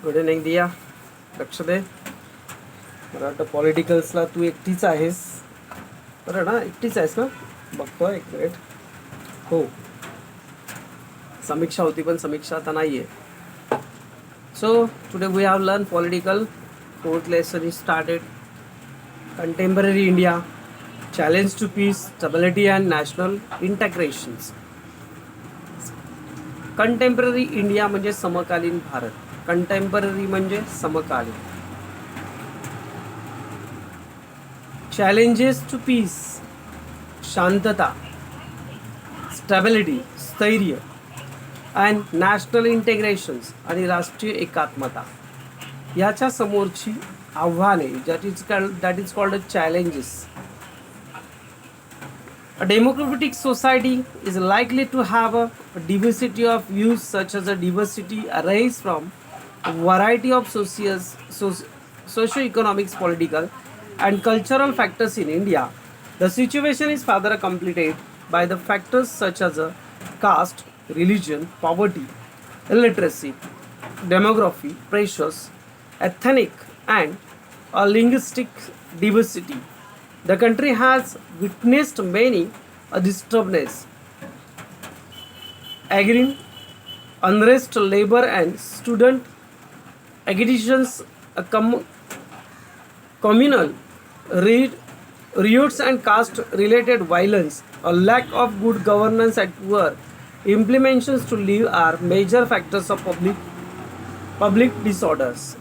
Good evening दिया. लक्ष दे. मला वाटतं पॉलिटिकल्सला तू एकटीच आहेस, बरं ना? एकटीच आहेस ना? बघतो एक मिनिट. हो, समीक्षा होती पण समीक्षा आता नाही आहे. So today we have learn political. Fourth lesson is started. Contemporary India, challenge to peace, stability and national integrations. Contemporary India म्हणजे समकालीन भारत. कंटेम्पररी म्हणजे समकालीन. चॅलेंजेस टू पीस, शांतता, स्टॅबिलिटी, स्थैर्य, अँड नॅशनल इंटिग्रेशन्स आणि राष्ट्रीय एकात्मता याच्या समोरची आव्हाने, that is called challenges. A democratic society is likely to have a diversity of views, such as a diversity arise from a variety of socio-economics, political, and cultural factors in India. The situation is further complicated by the factors such as caste, religion, poverty, illiteracy, demography, pressures, ethnic, and linguistic diversity. The country has witnessed many disturbance, agreeing, unrest, labor and student agitations, communal riots and caste-related violence, a lack of good governance and poor implementations to live are major factors of public disorders.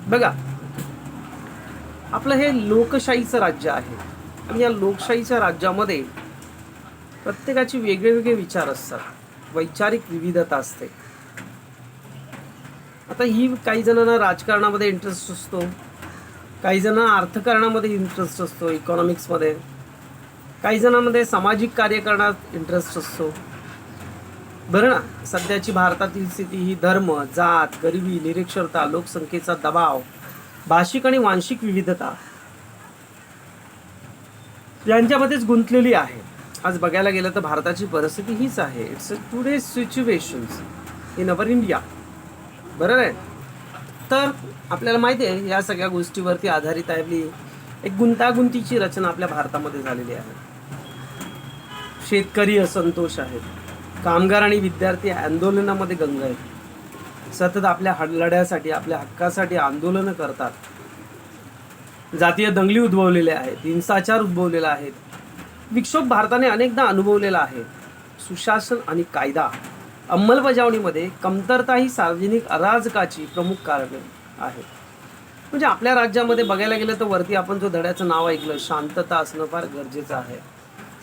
बघा, आपलं हे लोकशाहीचं राज्य आहे आणि या लोकशाहीच्या राज्यामध्ये प्रत्येकाची वेगळे विचार असतात, वैचारिक विविधता असते. आता ही काही जणांना राजकारणामध्ये इंटरेस्ट असतो, काही जणांना अर्थकारणामध्ये इंटरेस्ट असतो, इकॉनॉमिक्समध्ये, काही जणांमध्ये सामाजिक कार्य करण्यात इंटरेस्ट असतो. बरं ना? सध्याची भारतातील स्थिती ही धर्म, जात, गरिबी, निरक्षरता, लोकसंख्येचा दबाव, भाषिक आणि वांशिक विविधता यांच्यामध्येच गुंतलेली आहे. आज बघायला गेलं तर भारताची परिस्थिती हीच आहे. It's a today situations in our India. बरोबर आहे? तर आपल्याला माहिती आहे या सगळ्या गोष्टीवरती आधारित आपली एक गुंतागुंतीची रचना आपल्या भारतामध्ये झालेली आहे. शेतकरी असंतोष आहेत, कामगार आणि विद्यार्थी आंदोलनामध्ये गंग आहेत, सतत आपल्या लढ्यासाठी, आपल्या हक्कासाठी आंदोलनं करतात. जातीय दंगली उद्भवलेल्या आहेत, हिंसाचार उद्भवलेला आहे, विक्षोभ भारताने अनेकदा अनुभवलेला आहे. सुशासन आणि कायदा अंमलबजावणीमध्ये कमतरता ही सार्वजनिक अराजकाची प्रमुख कारणे आहेत. म्हणजे आपल्या राज्यामध्ये बघायला गेलं तर वरती आपण जो धड्याचं नाव ऐकलं, शांतता असणं फार गरजेचं आहे,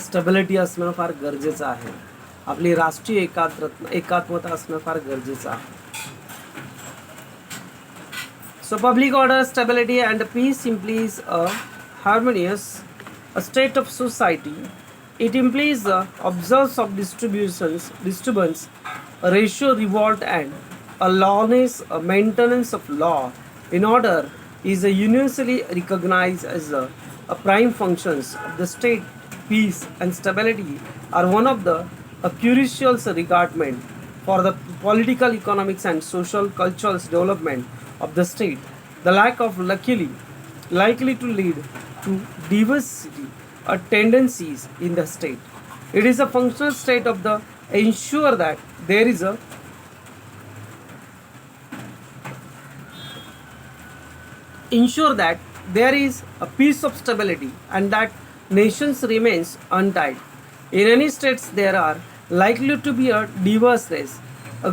स्टेबिलिटी असणं फार गरजेचं आहे, आपली राष्ट्रीय एकात्मता असणं फार गरजेचं आहे. So public order, stability and peace implies a harmonious state of society. It implies the absence of disturbance, a ratio revolt and a lawness, a maintenance of law in order is universally recognized as a prime functions of the state. Peace and stability are one of the crucial requirements for the political, economics and social cultural development of the state. The lack of likely to lead to diversity or tendencies in the state. It is a functional state of the ensure that there is a piece of stability and that nations remains untied. In any states there are likely to be a diverse race,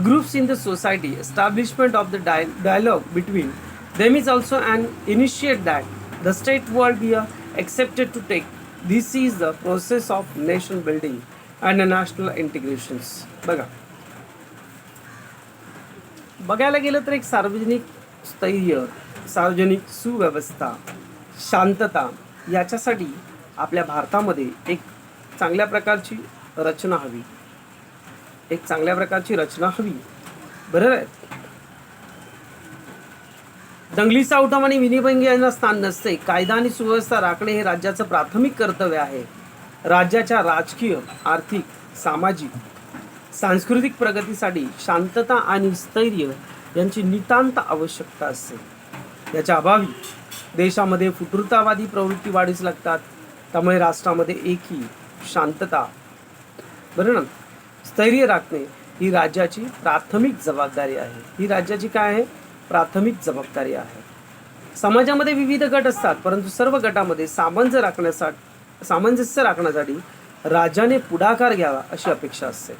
groups in the society. Establishment of the dialogue between them is also an initiate that the state will be accepted to take. This is the process of nation building and national integrations. बघायला गेलं तर एक सार्वजनिक स्थैर्य, सार्वजनिक सुव्यवस्था, शांतता याच्यासाठी आपल्या भारतामध्ये एक चांगल्या प्रकारची रचना हवी, एक चांगल्या प्रकारची रचना हवी. बरोबर आहे? दंगलीचा उठाव आणि विनिभंग यांना स्थान नसते. कायदा आणि सुव्यवस्था राखणे हे राज्याचं प्राथमिक कर्तव्य आहे. राज्याच्या राजकीय, आर्थिक, सामाजिक, सांस्कृतिक प्रगतीसाठी शांतता आणि स्थैर्य यांची नितांत आवश्यकता असते. याच्या अभावी देशामध्ये फुटुरतावादी प्रवृत्ती वाढीस लागतात. त्यामुळे राष्ट्रामध्ये एकी, शांतता, बरं ना, स्थैर्य राखणे ही राज्याची प्राथमिक जबाबदारी आहे. ही राज्याची काय आहे? प्राथमिक जबाबदारी आहे. समाजामध्ये विविध गट असतात, परंतु सर्व गटामध्ये सामंजस्य राखण्यासाठी राजाने पुढाकार घ्यावा अशी अपेक्षा असते.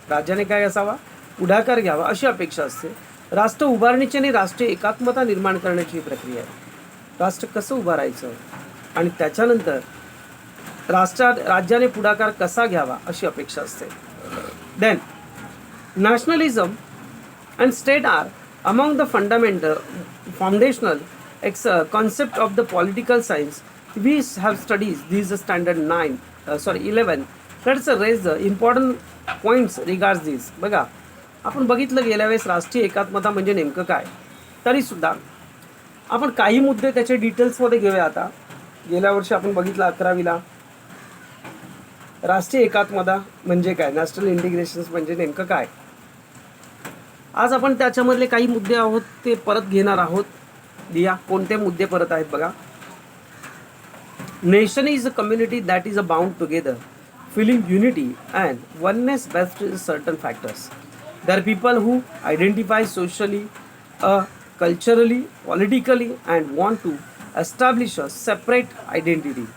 राज्याने काय असावा? पुढाकार घ्यावा अशी अपेक्षा असते. राष्ट्र उभारणीची आणि राष्ट्रीय एकात्मता निर्माण करण्याची ही प्रक्रिया आहे. राष्ट्र कसं उभारायचं आणि त्याच्यानंतर राज्याने पुढाकार कसा घ्यावा अशी अपेक्षा असते. Then nationalism and state are among the foundational concept of the political science. We have studied these standard 11. Let's raise the important points regards this. बघा, आपण बघितलं गेल्या वेळेस राष्ट्रीय एकात्मता म्हणजे नेमकं काय. तरी सुद्धा आपण काही मुद्दे त्याच्या डिटेल्समध्ये घेऊया. आता गेल्या वर्षी आपण बघितलं 11वीला राष्ट्रीय एकात्मता म्हणजे काय, नॅशनल इंटिग्रेशन म्हणजे नेमकं काय. आज आपण त्याच्यामधले काही मुद्दे आहोत ते परत घेणार आहोत. दिया कोणते मुद्दे परत आहेत बघा. Nation is a community that is a bound together feeling unity and oneness based on certain factors. There are people who identify socially, culturally, politically and want to establish a separate identity.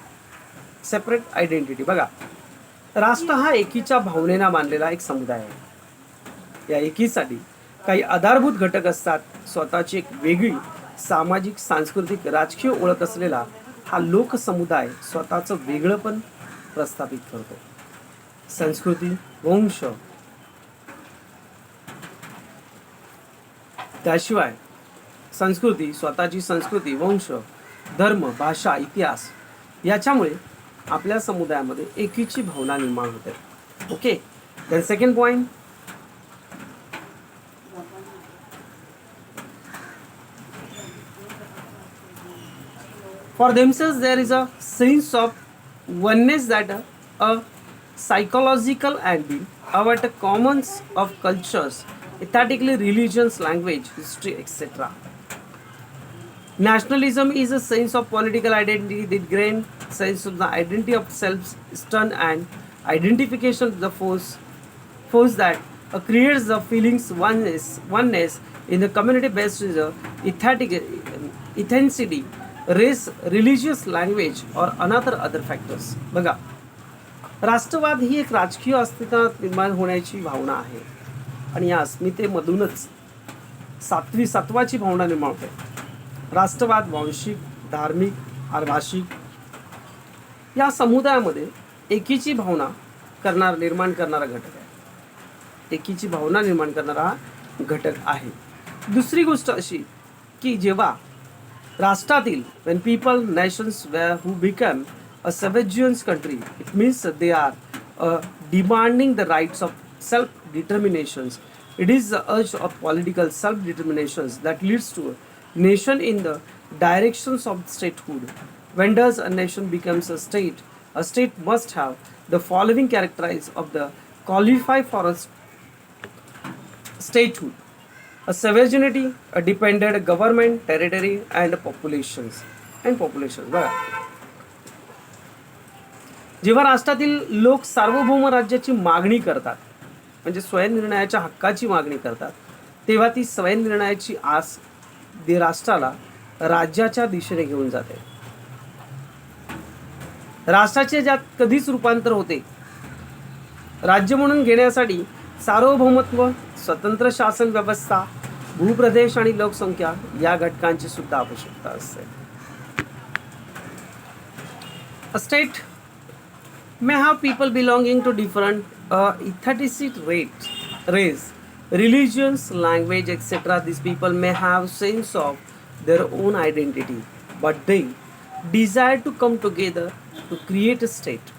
बघा, राष्ट्र हा एकीच्या भावनेला मानलेला एक समुदाय आहे. या एकीसाठी काही आधारभूत घटक असतात. स्वतःची एक वेगळी सामाजिक, सांस्कृतिक, राजकीय ओळख असलेला हा लोकसमुदाय स्वतःचं वेगळंपण प्रस्थापित करतो. संस्कृती, वंश, त्याशिवाय स्वतःची संस्कृती, वंश, धर्म, भाषा, इतिहास याच्यामुळे आपल्या समुदायामध्ये एकीची भावना निर्माण होते. Okay. Then second point, for themselves there is a sense of oneness that a psychological and about a commons of cultures, ethnically, religions, language, history, etc. Nationalism is a sense of political identity, the grand sense of the identity of self, stern and identification of the force that creates the feelings oneness in the community based on the ethnicity, race, religious, language or other factors. बघा, राष्ट्रवाद ही एक राजकीय अस्तित्वात निर्माण होण्याची भावना आहे आणि या अस्मितेमधूनच सत्वाची भावना निर्माण होते. राष्ट्रवाद वांशिक, धार्मिक, भाषिक या समुदायामध्ये एकीची भावना निर्माण करणारा घटक आहे. एकीची भावना निर्माण करणारा हा घटक आहे. दुसरी गोष्ट अशी की जेव्हा राष्ट्रातील when people, nations who become a sovereign country, it means they are demanding the rights of self-determinations. It is the urge of political self-determinations that leads to a nation in the directions of statehood. When does a nation becomes a state must have the following characteristics of the qualify for a statehood: a sovereignty, a dependent government, territory and populations. बघा, जेव्हा राष्ट्रातील लोक सार्वभौम राज्याची मागणी करतात म्हणजे स्वयंनिर्णयाच्या हक्काची मागणी करतात, तेव्हा ती स्वयंनिर्णयाची आस राष्ट्राला राज्याच्या दिशेने घेऊन जाते. राष्ट्राचे ज्यात कधीच रूपांतर होते. राज्य म्हणून घेण्यासाठी सार्वभौमत्व, स्वतंत्र शासन व्यवस्था, भूप्रदेश आणि लोकसंख्या या घटकांची सुद्धा आवश्यकता असते. A state may have people belonging to different ethnicity, race, religions, language, etc. These people may have sense of their own identity, but they desire to come together to create a state.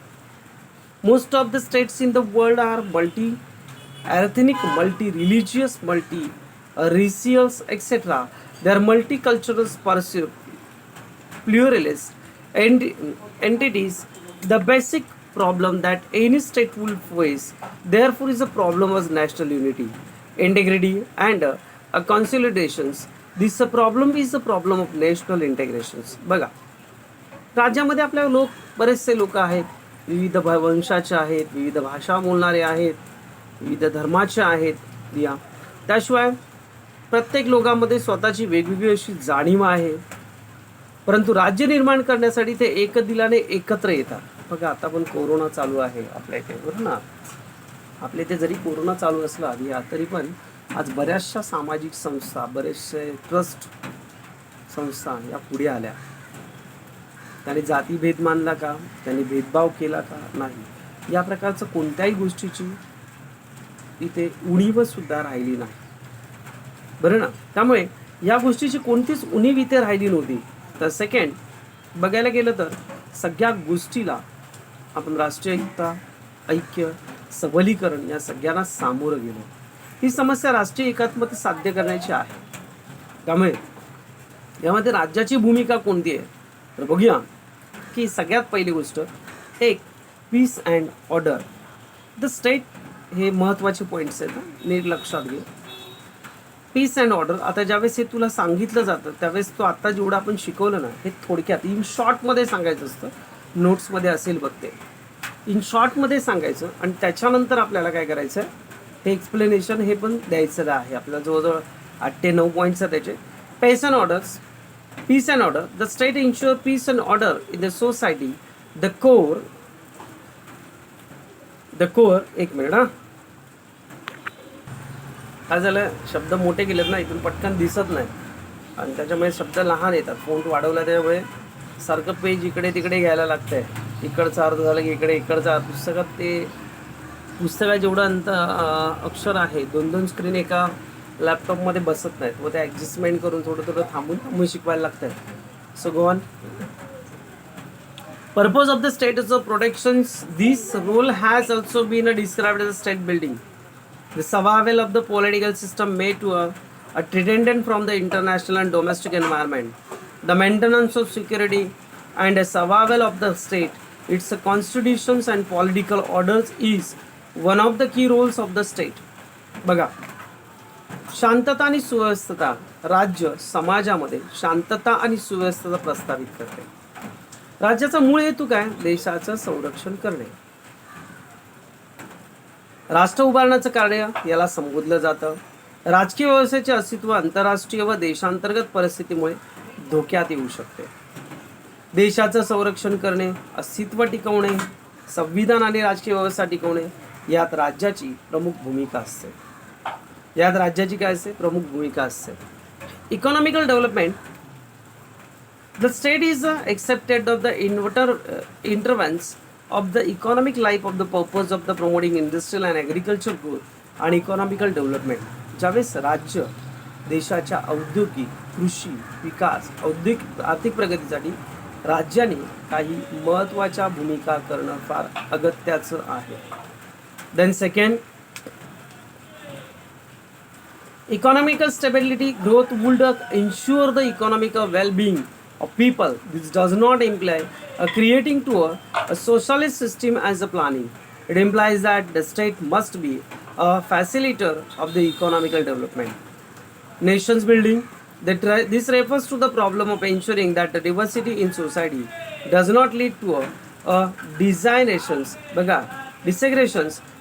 Most of the states in the world are multi-ethnic, multi-religious, multi-racial, etc. They are multicultural, pluralist entities. The basic problem that any state will face, therefore, is a problem of national unity, integrity, and consolidations. This problem is a problem of national integrations. बघा, राज्यामध्ये आपल्या बरेचसे लोक आहेत, विविध वंशाचे आहेत, विविध भाषा बोलणारे आहेत, विविध धर्माचे आहेत या. त्याशिवाय प्रत्येक लोकांमध्ये स्वतःची वेगवेगळी अशी जाणीव आहे, परंतु राज्य निर्माण करण्यासाठी ते एक दिलाने एकत्र येतात. बघा, आता पण कोरोना चालू आहे आपल्या इथे, बरोबर ना. आपल्या इथे जरी कोरोना चालू असला तरी पण आज बऱ्याचशा सामाजिक संस्था, बरेचसे ट्रस्ट संस्था या पुढे आल्या. त्यांनी जातीभेद मानला का, त्यांनी भेदभाव केला का, नाही. या प्रकारचं कोणत्याही गोष्टीची इथे उणीव सुद्धा राहिली नाही, बरं ना. त्यामुळे या गोष्टीची कोणतीच उणीव इथे राहिली नव्हती. तर सेकंड बघायला गेलं तर सगळ्या गोष्टीला आपण राष्ट्रीय एकता, ऐक्य, सबलीकरण या सगळ्यांना सामोरं गेलो. ही समस्या राष्ट्रीय एकात्मता साध्य करण्याची आहे. त्यामुळे यामध्ये राज्याची भूमिका कोणती आहे तर बघूया की सगळ्यात पहिली गोष्ट, एक, peace and order. The state, हे महत्त्वाचे पॉईंट्स आहेत, नीट लक्षात घे. पीस अँड ऑर्डर, आता ज्यावेळेस हे तुला सांगितलं जातं त्यावेळेस तो आता जेवढं आपण शिकवलं ना, हे थोडक्यात इन शॉर्टमध्ये सांगायचं असतं. नोट्समध्ये असेल बघ ते, इन शॉर्टमध्ये सांगायचं आणि त्याच्यानंतर आपल्याला काय करायचं आहे, हे एक्सप्लेनेशन हे पण द्यायचं आहे. आपल्याला जवळजवळ 8 ते 9 पॉईंट्स आहेत त्याचे. Peace and orders. Peace and order. The state ensure peace and order in the society. The core, एक मिनिट हा, काय झालं, शब्द मोठे केलेत ना, इथून पटकन दिसत नाही आणि त्याच्यामुळे शब्द लहान येतात. फोंट वाढवला त्यामुळे सारखं पेज इकडे तिकडे घ्यायला लागतंय. इकडचा अर्थ झालं की इकडचा अर्थ. पुस्तकात जेवढं अक्षर आहे, 2-2 स्क्रीन एका लॅपटॉपमध्ये बसत नाहीत, व ते ॲडजस्टमेंट करून थोडं थांबून शिकवायला लागतं. So go on. Purpose of the state is protections. This role has also been described as a state building. The survival of the political system made to a trident from the international and domestic environment. The maintenance of security and survival of the state, its constitutions and political orders is one of the key roles of the state. बघा, शांतता आणि सुव्यवस्था. राज्य समाजामध्ये शांतता आणि सुव्यवस्था प्रस्थापित करते. राज्याचा मूळ हेतू काय, देशाचं संरक्षण करणे. राष्ट्र उभारण्याचं कार्य याला संबोधलं जातं. राजकीय व्यवस्थेचे अस्तित्व आंतरराष्ट्रीय व देशांतर्गत परिस्थितीमुळे धोक्यात येऊ शकते. देशाचं संरक्षण करणे, अस्तित्व टिकवणे, संविधान आणि राजकीय व्यवस्था टिकवणे यात राज्याची प्रमुख भूमिका असते. प्रमुख भूमिका असते. Economical development. The state is accepted of the intervenes of the economic life of the purpose of the promoting industrial and agriculture growth आणि इकॉनॉमिकल डेव्हलपमेंट. ज्यावेळेस राज्य देशाच्या औद्योगिक, कृषी विकास, आर्थिक प्रगतीसाठी राज्याने काही महत्त्वाच्या भूमिका करणं फार अगत्याचं आहे. Then second, economical stability. Growth would ensure the economic well-being of people. This does not imply creating to a socialist system as a planning. It implies that the state must be a facilitator of the economical development. Nations building. This refers to the problem of ensuring that the diversity in society does not lead to a desegregations.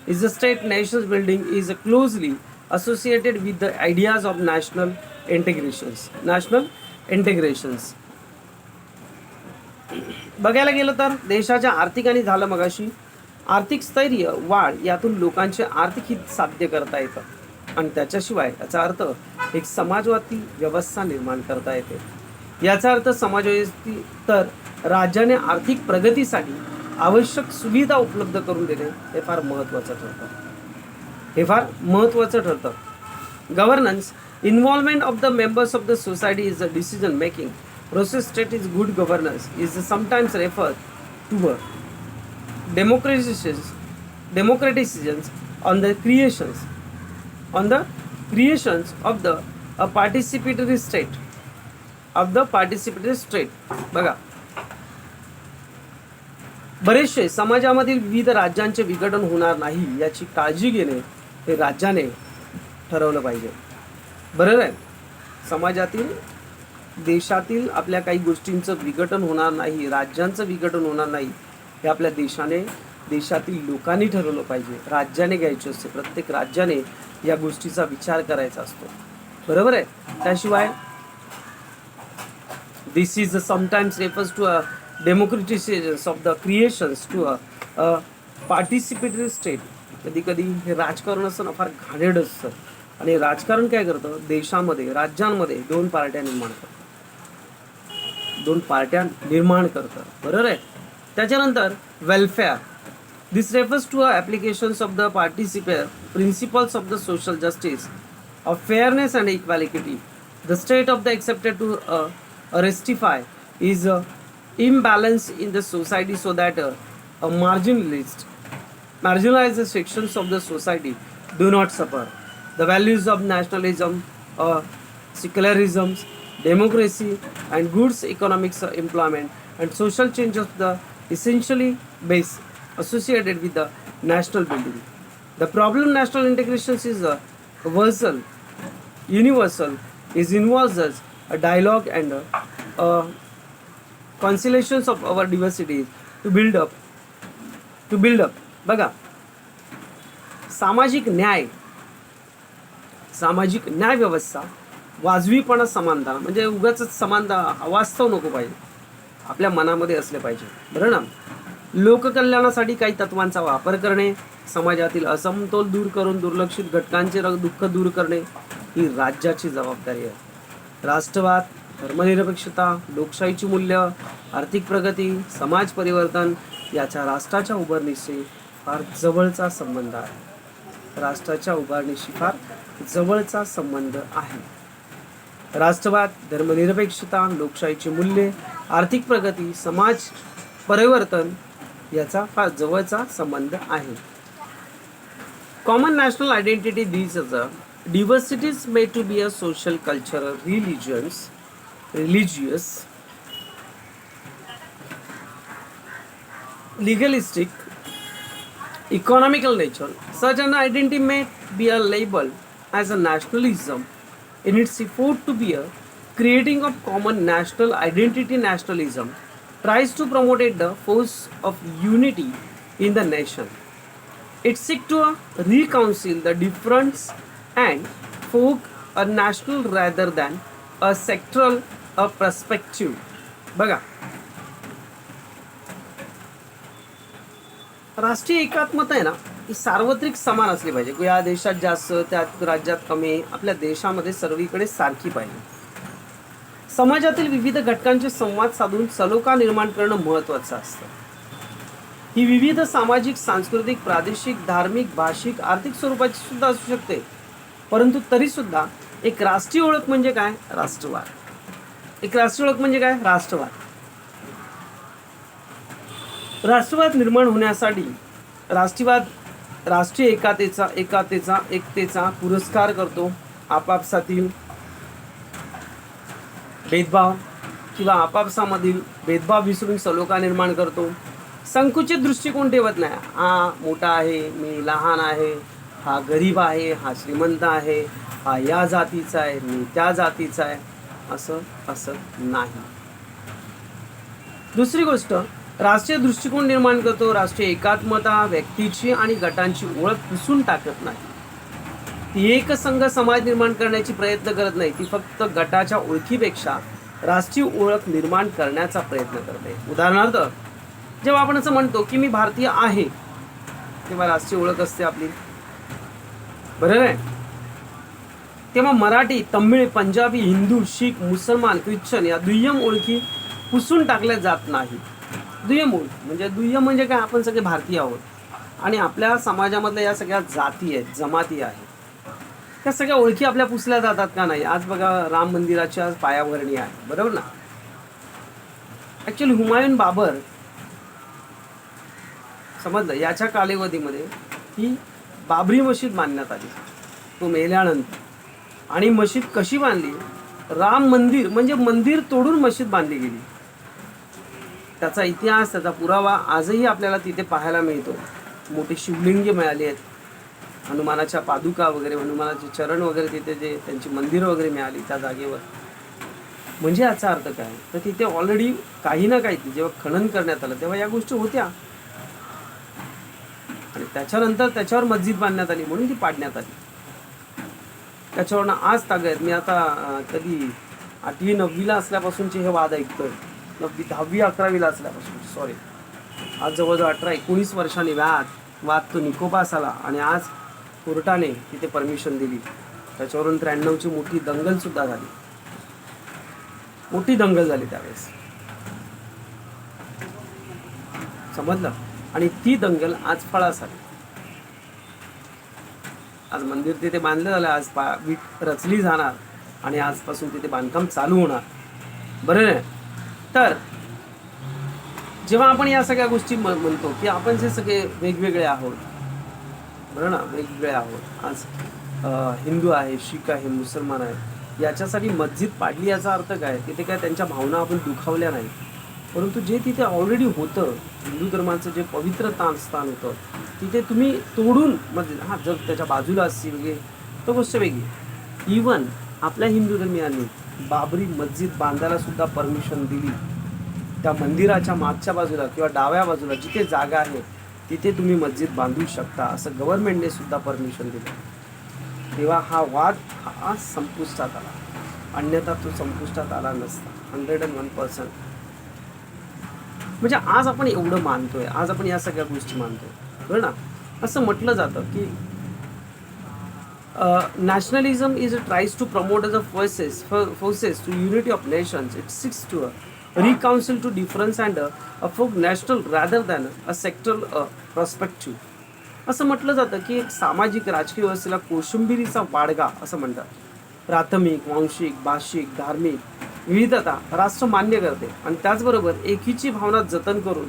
Is the state nations building is closely associated with the ideas of national integrations. बघायला गेलं तर देशाच्या आर्थिक आणि झालं मगाशी आर्थिक स्थैर्य, वाढ यातून लोकांचे आर्थिक हित साध्य करता येतं आणि त्याच्याशिवाय याचा अर्थ एक समाजवादी व्यवस्था निर्माण करता येते. याचा अर्थ समाजवादी तर राज्याने आर्थिक प्रगतीसाठी आवश्यक सुविधा उपलब्ध करून देणे हे फार महत्त्वाचं ठरतं. Governance. Involvement of the members of the society is the decision making process. State is good governance is sometimes referred to democraticians on the creations of the participatory state. बघा, बरेचसे समाजामधील विविध राज्यांचे विघटन होणार नाही याची काळजी घेणे हे राज्याने ठरवलं पाहिजे. बरोबर आहे. समाजातील देशातील आपल्या काही गोष्टींचं विघटन होणार नाही, राज्यांचं विघटन होणार नाही, हे आपल्या देशातील लोकांनी ठरवलं पाहिजे. राज्याने घ्यायचे असते, प्रत्येक राज्याने या गोष्टीचा विचार करायचा असतो. बरोबर आहे. त्याशिवाय this is sometimes refers to a democratisation of the creations to a participatory state. कधी कधी हे राजकारण असतं ना, फार घाणेरडं असतं. आणि राजकारण काय करतं, देशामध्ये राज्यांमध्ये दोन पार्ट्या निर्माण करतं. बरोबर आहे. त्याच्यानंतर welfare. This refers to applications of the participate principles of the social justice of fairness and equality. The state of the accepted to rectify is imbalance in the society so that marginalized sections of the society do not suffer. The values of nationalism, secularism, democracy, and goods economics, employment, and social change of the essentially base associated with the national building. The problem national integration is universal, is involves us a dialogue and conciliations of our diversity to build up. बघा, सामाजिक न्याय व्यवस्था, वाजवीपणा, समानता, म्हणजे उगाच समानता वास्तव नको पाहिजे, आपल्या मनामध्ये असले पाहिजे. बरं ना. लोककल्याणासाठी काही तत्वांचा वापर करणे, समाजातील असमतोल दूर करून दुर्लक्षित घटकांचे दुःख दूर करणे ही राज्याची जबाबदारी आहे. राष्ट्रवाद, धर्मनिरपेक्षता, लोकशाहीची मूल्य, आर्थिक प्रगती, समाज परिवर्तन याच्या राष्ट्राच्या उभारणीशी फार जवळचा संबंध आहे. राष्ट्रवाद, धर्मनिरपेक्षता, लोकशाहीची मूल्ये, आर्थिक प्रगती, समाज परिवर्तन याचा फार जवळचा संबंध आहे. Common national identity these are diversities made to be a social, cultural, religious, legalistic, economical nature. Such an identity may be a label as a nationalism. In its effort to be a creating of common national identity, nationalism tries to promote the force of unity in the nation. It seeks to reconcile the difference and fork a national rather than a sectoral perspective. बघा, राष्ट्रीय एकात्मता आहे ना, ही सार्वत्रिक समान असली पाहिजे. या देशात जास्त, त्या राज्यात कमी, आपल्या देशामध्ये सर्वीकडे सारखी पाहिजे. समाजातील विविध घटकांचे संवाद साधून सलोखा निर्माण करणं महत्त्वाचं असतं. ही विविध सामाजिक, सांस्कृतिक, प्रादेशिक, धार्मिक, भाषिक, आर्थिक स्वरूपाची सुद्धा असू शकते. परंतु तरी सुद्धा एक राष्ट्रीय ओळख म्हणजे काय? राष्ट्रवाद. राष्ट्रवाद निर्माण होण्यासाठी राष्ट्रीय एकतेचा पुरस्कार करतो. आपापसातील भेदभाव किंवा आपापसामधील भेदभाव विसरून सलोखा निर्माण करतो. संकुचित दृष्टिकोन ठेवत नाही. हा मोठा आहे, मी लहान आहे, हा गरीब आहे, हा श्रीमंत आहे, हा या जातीचा आहे, मी त्या जातीचा आहे, असं नाही. दुसरी गोष्ट, राष्ट्रीय दृष्टिकोन निर्माण करतो. राष्ट्रीय एकात्मता व्यक्तीची आणि गटांची ओळख पुसून टाकत नाही. ती एकसंघ समाज निर्माण करण्याची प्रयत्न करत नाही. ती फक्त गटाच्या ओळखीपेक्षा राष्ट्रीय ओळख निर्माण करण्याचा प्रयत्न करते. उदाहरणार्थ, जेव्हा आपण असं म्हणतो की मी भारतीय आहे, तेव्हा राष्ट्रीय ओळख असते आपली. बरोबर आहे. तेव्हा मराठी, तमिळ, पंजाबी, हिंदू, शीख, मुसलमान, ख्रिश्चन या दुय्यम ओळखी पुसून टाकल्या जात नाही. दुय्यम म्हणजे काय? आपण सगळे भारतीय आहोत आणि आपल्या समाजामधल्या या सगळ्या जाती आहेत, जमाती आहेत, त्या सगळ्या ओळखी आपल्या पुसल्या जातात का नाही? आज बघा, राम मंदिराच्या पायाभरणी आहे. बरोबर ना. ॲक्च्युली हुमायून बाबर, समजलं, याच्या कालावधीमध्ये ही बाबरी मशीद बांधण्यात आली. तो मेल्यानंतर. आणि मशीद कशी बांधली? राम मंदिर म्हणजे मंदिर तोडून मशीद बांधली गेली. त्याचा इतिहास, त्याचा पुरावा आजही आपल्याला तिथे पाहायला मिळतो. मोठी शिवलिंगे मिळाली आहेत. हनुमानाच्या पादुका वगैरे, हनुमानाचे चरण वगैरे, तिथे जे त्यांची मंदिरं वगैरे मिळाली त्या जागेवर. म्हणजे याचा अर्थ काय, तर तिथे ऑलरेडी काही ना काही जेव्हा खनन करण्यात आलं तेव्हा या गोष्टी होत्या आणि त्याच्यानंतर त्याच्यावर मस्जिद बांधण्यात आली म्हणून ती पाडण्यात आली. त्याच्यावरनं आज तागत मी आता कधी 8वी 9वीला असल्यापासूनचे हे वाद ऐकतोय. 9वी 10वी 11वीला असल्यापासून, सॉरी, आज जवळजवळ 18-19 वर्षांनी वाद तो निकोपास आला आणि आज कोर्टाने तिथे परमिशन दिली. त्याच्यावरून 93ची मोठी दंगल सुद्धा झाली, मोठी दंगल झाली त्यावेळेस, समजलं. आणि ती दंगल आज फळास आली. आज मंदिर तिथे बांधलं झालं, आज वीट रचली जाणार आणि आजपासून तिथे बांधकाम चालू होणार, बरं नाही. तर जेव्हा आपण या सगळ्या गोष्टी म्हणतो की आपण जे सगळे वेगवेगळे आहोत, बरं ना, वेगवेगळे आहोत. आज हिंदू आहे, शीख आहे, मुसलमान आहे, याच्यासाठी मस्जिद पाडली याचा अर्थ काय, तिथे काय त्यांच्या भावना आपण दुखावल्या नाही, परंतु जे तिथे ऑलरेडी होतं, हिंदू धर्माचं जे पवित्र स्थान होतं, तिथे तुम्ही तोडून मस्जिद, हां जर त्याच्या बाजूला असती वगैरे तो गोष्ट वेगळी. इवन आपल्या हिंदू धर्मियांनी बाबरी मस्जिद बांधायला सुद्धा परमिशन दिली. त्या मंदिराच्या मागच्या बाजूला किंवा डाव्या बाजूला जिथे जागा आहे तिथे तुम्ही मस्जिद बांधू शकता, असं गव्हर्नमेंटने सुद्धा परमिशन दिलं. तेव्हा हा वाद हा संपुष्टात आला, अन्यथा तो संपुष्टात आला नसता. 101%. म्हणजे आज आपण एवढं मानतोय, आज आपण या सगळ्या गोष्टी मानतोय, बरं ना. असं म्हटलं जातं की nationalism tries to promote as a forces to unity of nations. It seeks to reconcile to difference and a folk national rather than a sectoral perspective. असं म्हटलं जातं की एक सामाजिक राजकीय व्यवस्थेला कोशिंबिरीचा वाडगा असं म्हणतात. प्राथमिक, वांशिक, भाषिक, धार्मिक विविधता राष्ट्र मान्य करते आणि त्याचबरोबर एकीची भावना जतन करून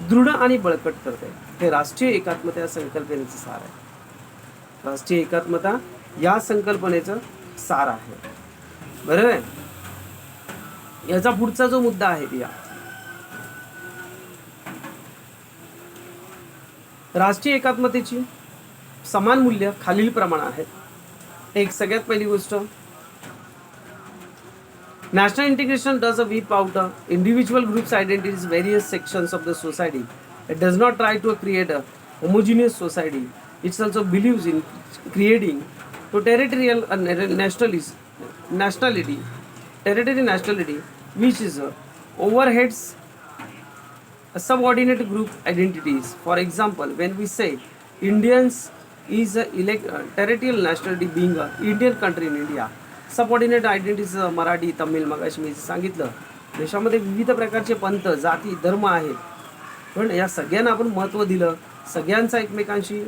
दृढ आणि बळकट करते. हे राष्ट्रीय एकात्मता या संकल्पनेचं सार आहे. राष्ट्रीय एकात्मता या संकल्पनेचं सार आहे, बरोबर आहे. याचा पुढचा जो मुद्दा आहे या राष्ट्रीय एकात्मतेची समान मूल्य खालील प्रमाण आहेत. एक सगळ्यात पहिली गोष्ट, national integration does a weep out individual groups identities various sections of the society. It does not try to create a homogeneous society. It also believes in creating to territorial nationality which is overheads subordinate group identities. For example, when we say Indians is a territorial nationality being a Indian country in India, subordinate identities Marathi, Tamil, मगाशी मी सांगितलं, देशामध्ये विविध प्रकारचे पंथ, जाती, धर्म आहेत, पण या सगळ्यांना आपण महत्त्व दिलं, सगळ्यांचा एकमेकांशी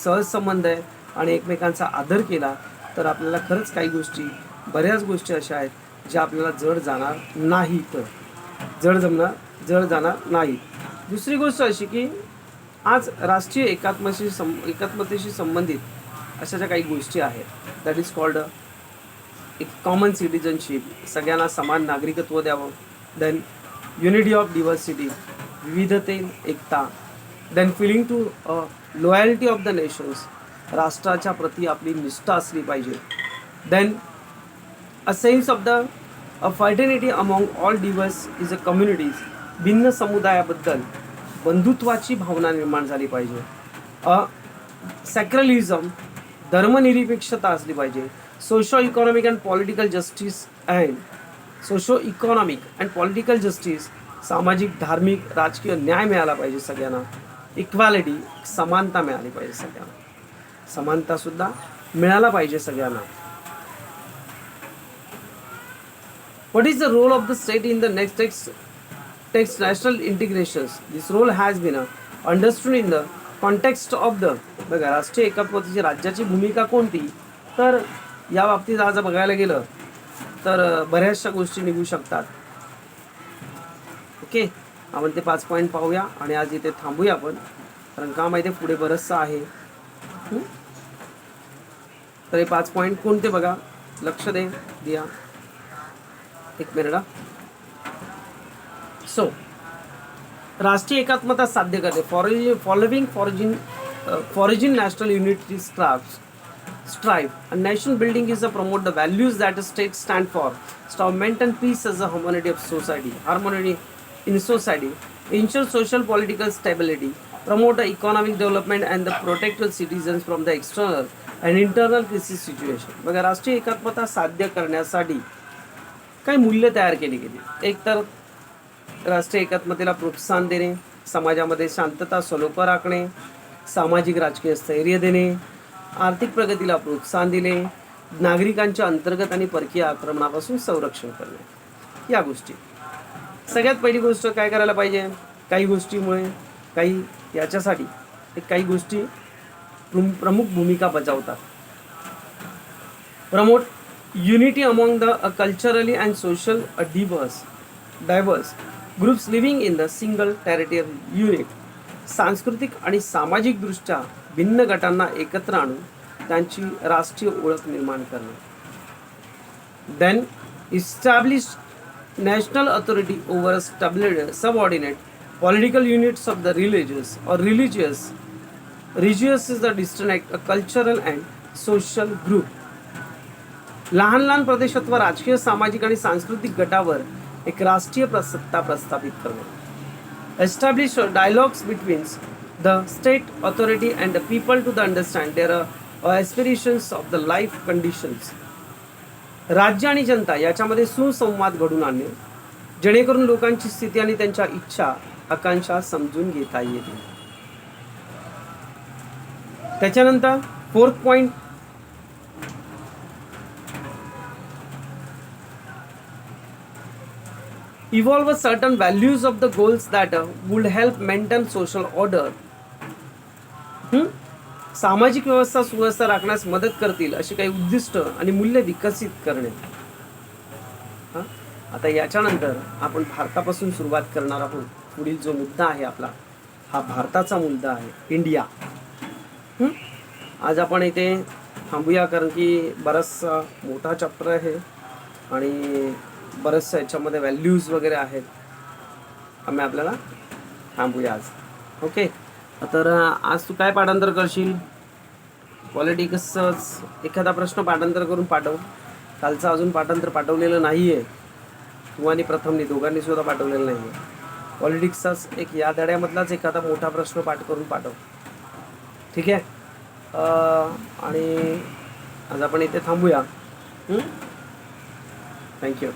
सहज संबंध आहे आणि एकमेकांचा आदर केला तर आपल्याला खरंच काही गोष्टी, बऱ्याच गोष्टी अशा आहेत ज्या आपल्याला जड जाणार नाहीत, जड जाणार नाहीत. दुसरी गोष्ट अशी की आज राष्ट्रीय एकात्मतेशी संबंधित अशा ज्या काही गोष्टी आहेत, दॅट इज कॉल्ड एक कॉमन सिटिझनशिप, सगळ्यांना समान नागरिकत्व द्यावं. देन युनिटी ऑफ डिव्हर्सिटी, विविधतेत एकता. Then filling to loyalty of the nations, राष्ट्राच्या प्रती आपली निष्ठा असली पाहिजे. Then a sense of the fraternity among all diverse is a communities, भिन्न समुदायाबद्दल बंधुत्वाची भावना निर्माण झाली पाहिजे. सॅक्रलिझम, धर्मनिरपेक्षता असली पाहिजे. Socio economic and political justice, सामाजिक, धार्मिक, राजकीय न्याय मिळाला पाहिजे सगळ्यांना. इक्वॅलिटी, समानता मिळाली पाहिजे सगळ्यांना, समानता सुद्धा मिळाला पाहिजे सगळ्यांना. What is the role of the state in the next text national integrations? This role has been understood in the context of the, बघा, राष्ट्रीय एकात्मतेची राज्याची भूमिका कोणती, तर या बाबतीत आज बघायला गेलं तर बऱ्याचशा गोष्टी निघू शकतात. ओके, आपण ते 5 पॉईंट पाहूया आणि आज इथे थांबूया आपण, कारण का माहिती आहे पुढे बरंचसं आहे. तर हे 5 पॉईंट कोणते बघा, लक्ष द्या एक मिनिट. सो राष्ट्रीय एकात्मता साध्य करते following foraging national unity strive and nation building is to promote the values that the state stand for, to maintain peace as a harmony in society, ensure social political stability, promote the economic development and the protect the citizens from the external and internal crisis situation. बघा राष्ट्रीय एकात्मता साध्य करण्यासाठी काही मूल्य तयार केली गेली. एक तर राष्ट्रीय एकात्मतेला प्रोत्साहन देणे, समाजामध्ये शांतता सलोखा राखणे, सामाजिक राजकीय स्थैर्य देणे, आर्थिक प्रगतीला प्रोत्साहन दिले, नागरिकांच्या अंतर्गत आणि परकीय आक्रमणापासून संरक्षण करणे. या गोष्टी सगळ्यात पहिली गोष्ट काय करायला पाहिजे, काही गोष्टीमुळे काही याच्यासाठी काही गोष्टी प्रमुख भूमिका बजावतात. Promote unity among the culturally and social diverse groups living in the single territory unit. सांस्कृतिक आणि सामाजिकदृष्ट्या भिन्न गटांना एकत्र आणून त्यांची राष्ट्रीय ओळख निर्माण करणे. Then establish national authority over subordinate political units of the religious is the distinct a cultural and social group. लहान लहान प्रदेशात व राजकीय सामाजिक आणि सांस्कृतिक गटावर एक राष्ट्रीय सत्ता प्रस्थापित करणे. establish dialogues between the state authority and the people to understand their aspirations of the life conditions. राज्य आणि जनता याच्यामध्ये सुसंवाद घडून आणणे, जेणेकरून लोकांची स्थिती आणि त्यांच्या इच्छा आकांक्षा समजून घेता येतील. त्याच्यानंतर 4th point, evolve certain values of the goals that would help maintain social order. सामाजिक व्यवस्था सुव्यवस्था राखण्यास मदत करतील अशी काही उद्दिष्ट आणि मूल्य विकसित करणे. आता याच्यानंतर आपण भारतापासून सुरुवात करणार आहोत. पुढील जो मुद्दा आहे आपला, हा भारताचा मुद्दा आहे, इंडिया. आज आपण इथे थांबूया, कारण की बराचसा मोठा चॅप्टर आहे आणि बरेचशा याच्यामध्ये व्हॅल्यूज वगैरे आहेत. आम्ही आपल्याला थांबूया आज. ओके, तर आज तू काय पाठांतर करशील? पॉलिटिक्सच एखादा प्रश्न पाठांतर करून पाठव. कालचं अजून पाठांतर पाठवलेलं नाही आहे, तू आणि प्रथमने दोघांनी सुद्धा पाठवलेलं नाही आहे. पॉलिटिक्सचाच एक या धड्यामधलाच एखादा मोठा प्रश्न पाठ करून पाठव. ठीक आहे, आणि आज आपण इथे थांबूया. थँक्यू.